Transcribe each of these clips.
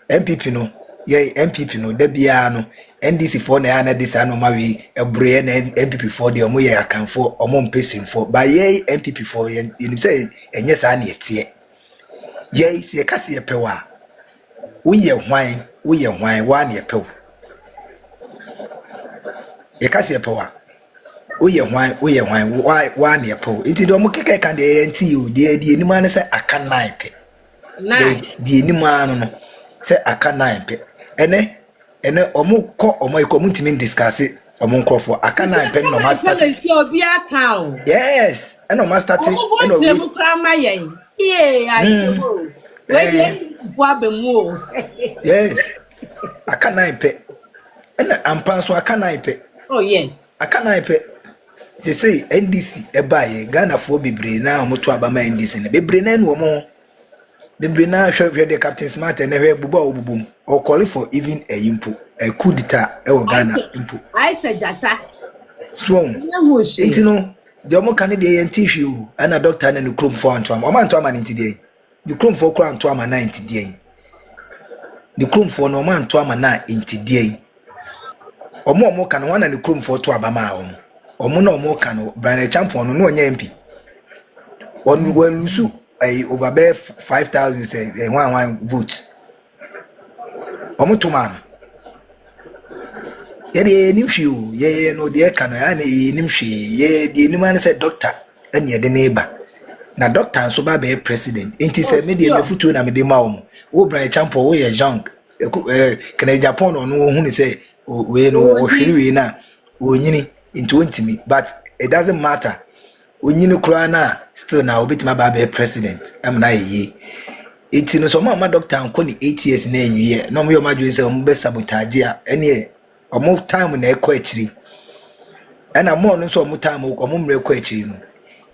MPP no ye MPP no da bia no NDC for na na this ano ma we ebre na MPP for de omo ye akanfo omo mpesim for ba ye MPP for ye nim say enye sa na etie ye se ka se pewa wo ye hwan wa na pew ye ka se pewa wo ye hwan wa na pew nti de omo keke kan de nti o de enim an say aka 9 pe de enim an no say aka 9 pe ene omo ko omo iko mutimi discuss omo nkrofo aka 9 pe no ma start yes eno ma start eno we mu krama yen ayebo we dey for abemu yes aka 9 pe ena ampanso aka 9 pe oh yes aka 9 pe say NDC ebaye Ghana for bebre na omo to abama NDC ne bebre na no omo bebre na hwe the Captain Smart and hwe buba obubum or call for even a impo a coup d'etat e wo Ghana impo I said jata so enti no de omo kan de yen tihwe o ana doctor na no krom for anto am o man to am nti de the krom for kro anto am na nti de the krom for no man to am na nti de omo kan wana ne krom for to abama omo na omo kan Brian Champion no onye MP on lusu over 5,000 say one votes omo to man ye nim hwe ye no de ka no ya na nim hwe ye de nim an say doctor ene ye de neighbor na doctor so ba be president enti say me de mefutu na me de ma wo Brian Champion wo ye young kana Japan no hu ni say we no wo hwiri we na onyini into ontimi but it doesn't matter onyini kura na still na obitima ba be president am na ye enti no so ma doctor anko ni 8 years na enwie no mo yo madwe say mo be sabotage a ene omo time na ekọ akiri ana mo no so omo time omo mre ekọ akiri no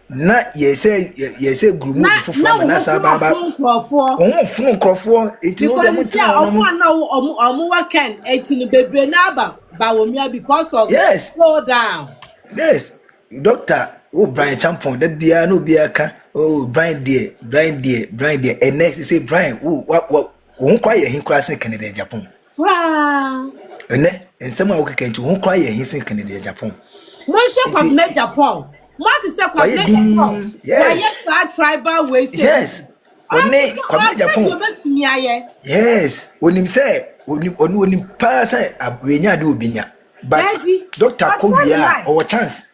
na ye say group mu fufu na sa ba omo funu krofo enti no dem time omo weekend enti no bebre na ba womia because of slow down yes doctor Brian Champion that bia no bia ka Brian dear and next say Brian what won kwa ye hin kra sen Canada Japan wow and some of can to won kwa ye hin sen Canada Japan no chef of Japan what is kwa Japan yes tribal waste yes one kwa Japan yes onim say onim pa say abrenya de obinya but doctor Kobia or chance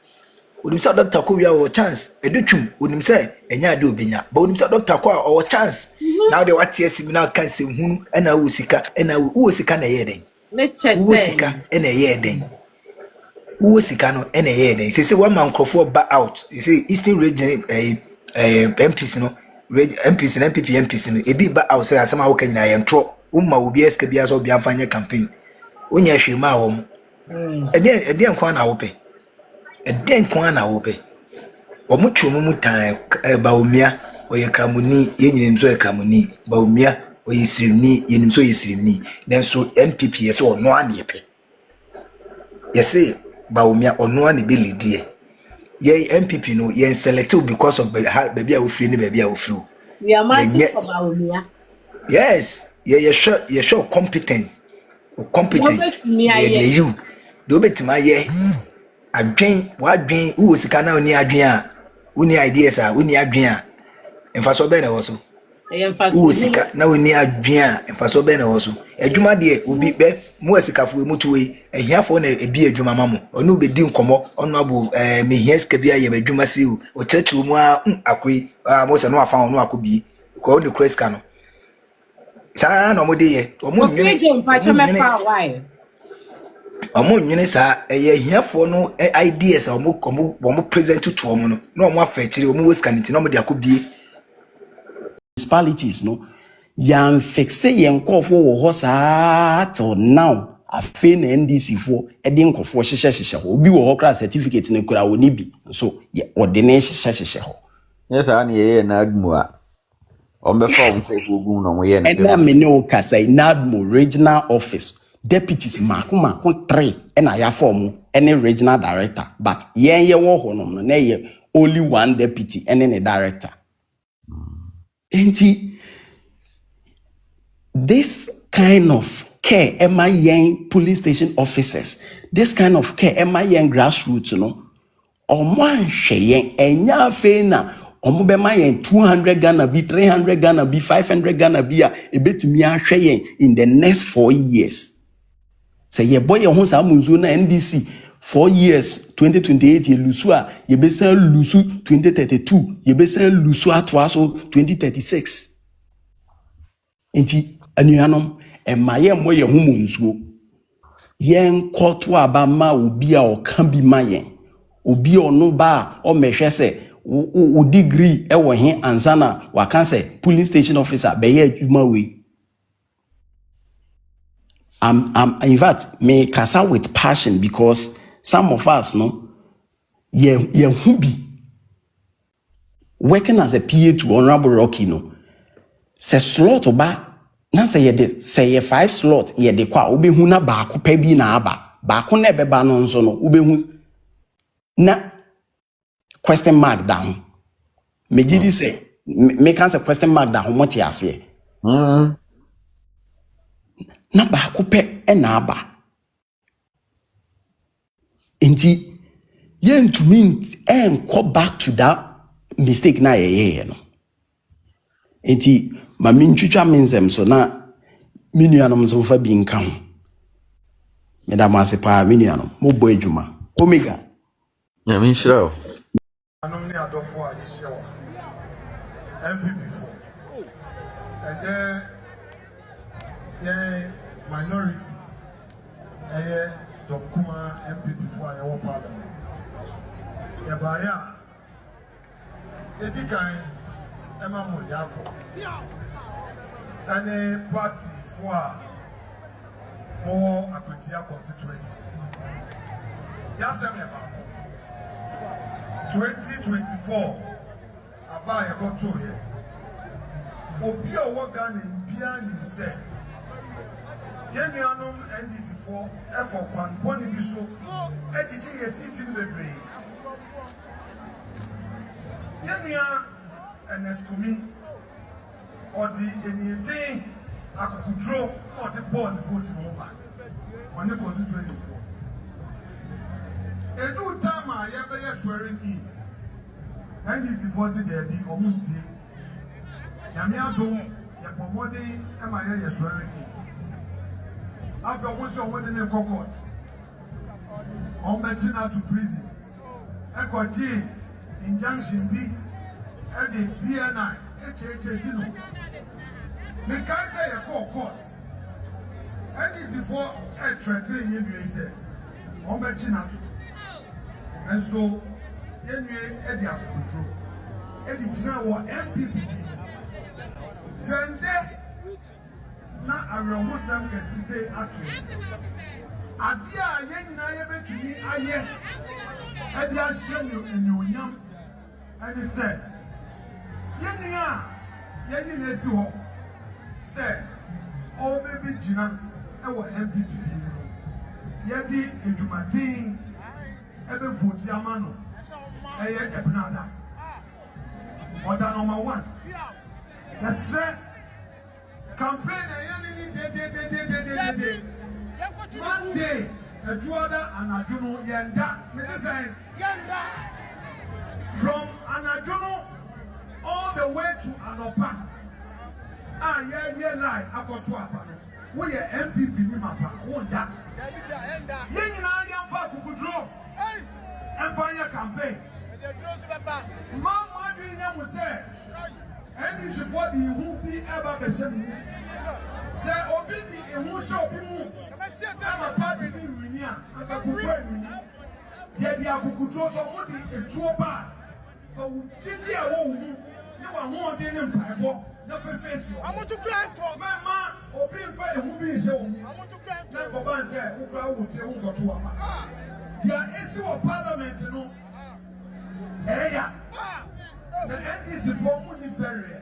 onim say doctor Kobia or chance edutwum onim say enya de obinya but onim say doctor Kwa or chance now they what yes now can say hunu na wo sika na wo sika na ye den ne chese wo sika na ye den wo sika no na ye den say one man crofo back out you say Eastern region MPC no MPC na MPC no ebi back out say asema wo kan na ye ntro umma obi eska bia so bia fanya campaign onya hwema wo eden kwa na wo pe eden kwa na wo pe omo twom mu tan baomia oye kramuni yenyinem so kramuni baomia oye sirimni yenim so yesirimni then so NPP yes ono ane pe yes baomia ono ane be lead ye NPP no ye selected because of baby a ofri ni baby a ofri we are marching for baomia yes ye show competent ye you do betima ye adwen wadwen wo sika na oni adwen a oni ideas a oni adwen a emfaso be na wo so wo sika na oni adwen a emfaso be na wo so adwuma de obi be mu asikafo emutuwe ehiafo na ebi adwuma mamo onu obedi nkomo onu abo mehia sika bia ye adwuma si o chechu mu a akoi mo se no afa onu akobi ko oni kreska no sa na mo de ye omo nwene omo nwene sa eye hiafo no ideas omo present to omo no na omo afechire omo weskaniti na omo de akobie municipalities no yan fixe yen kofo wo ho sa till now afi na NDC fo edi nkofo hyehye ho obi wo ho kra certificate ne kura woni bi so ordinary hyehye ho yes an ye na admu a ombefa omfo ogun no ye na na me ne o kasai na admu regional office deputies mako 3 na ya form any regional director but yen ye wo ho no na ye only one deputy and the director. Enti this kind of care Emma Yang police station officers, this kind of care Emma Yang grassroots, you know, or one shaying enya fena or yen 200 Ghana be 300 Ghana be 500 Ghana be a bit to me in the next 4 years. Say ye boy your house Munzuna NDC 4 years 2028 ye lusua ye be say lusu 2032 ye be say lusu atwaso 2036. Inti anuanom emaye mo ye hu munsuo yen koto abama obi a oka bi mayen obi ono ba o mehwe se o degree e wo he ansana waka se police station officer be ye adwuma we. I'm in fact me kasa with passion because some of us no ye hu bi working as a PA to Honorable Rocky no se slot oba na say ye 5 slot ye de kwa obehu na ba ko pa bi na aba ba ko na beba no nso no obehu na question mark down me gidi say me can say question mark down what ya say na ba ko pe e na aba enti ye ntumi enko back to that mistake na ye no enti ma minchucha menzem so na minuanom so fa bi nka ho me da mase pa minuanom mo bo adwuma omega ya min shira anom ne adofo a yehye MPP4 and then minority Dokuma MPP4 a parliament ya baya edikan Emma Muriako any party for more Akutia constituency. Yasem 2024 Abaya got to here. Obia Wagan and Bian himself. Yenianum NDC4 F4 Boni Biso EGG is sitting the brain. Yenia and Escumi or the anything I could draw or the ball voting over on the constituency for. A new time I ever swearing in. And this is for there be Omunti. Yamia Dom, Yapomodi, and my hair swearing in. After once you're waiting in court, on Machina to prison, Echo G, injunction B. The BNI, HHSino. Me can't say a court. And this is for a threatening you say. On Bachinatu. And so, anyway, Eddie control. Eddie General MPP. Send na a real Sam can say actually. Adia, yen na ebe to me, aye. Eddie, I share you in your yam. And he said, Yenia, Yeni Nesiho said, oh, baby Gina, our MPP. Yedi, Ejumatin, Ebe Votiamano, Eye Ebnada. Order number 1. The said, campaign, Monday, a Juada and a Juno Yenda, Mrs. Yenda. From Anajono all the way to Anopa. Lie, I got to happen. We are MPP Nimapa, won't that? Yen I could draw and find your campaign. Mama Dream will say, and this is what he won't be ever the same. Say, Obidi, and who shall be moved. I'm a party in Minia, and a good yet the Abu draw somebody a true bad. For Chidia, you are more than a Bible, nothing face you. I want to cry for my man or being fighting who be so. I want to cry. Never man said, who cry with you got to the issue of parliament, you know. Area. The NDC for Moody Ferry.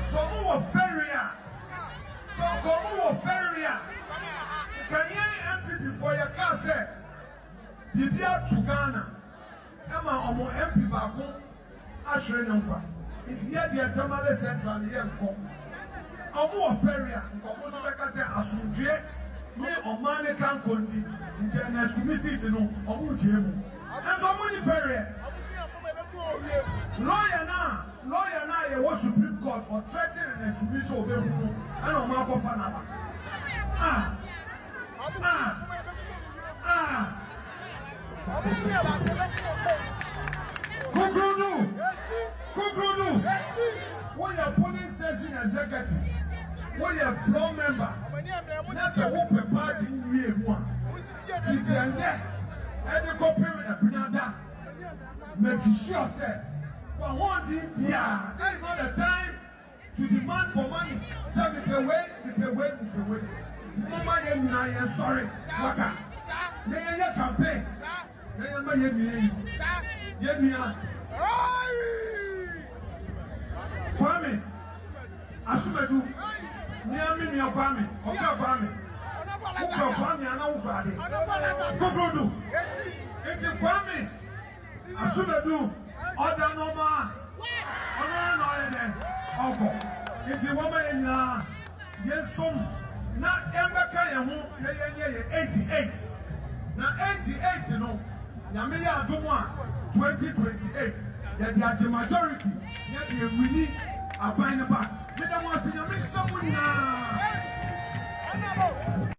So who are Ferrier? So come who are Ferrier? Can you MPP for your car say? Bibia to Ghana. Emma Omo MP Bako, Ashray Numpa. It's near the Tamale Central, the Yanko. Omo Ferrier, Commosa say, asundwe me omane kan konti nje na school seat no omu jemu enso omu ni fere lawyer na ye was Supreme Court for threatening and exclusion of them and on Marco Fanaba. Kukudu. When you're police station executive, when you're floor member, that's a open party in year one. It's a net, and the copy of making sure, sir. For one thing, yeah, that is not the time to demand for money. So if you wait. Mama, you're sorry. Waka. They are campaign. They are my Kwame, Asumedu, Niami, Kwame, Kwame, Kukudu. It's Kwame, Asumedu. Order no more. It's a woman in yes, some not Embaka 88. Now 88, you know, Yamia Duma 2028. That they are the majority, yet they really are buying the back. We don't want to see a mission.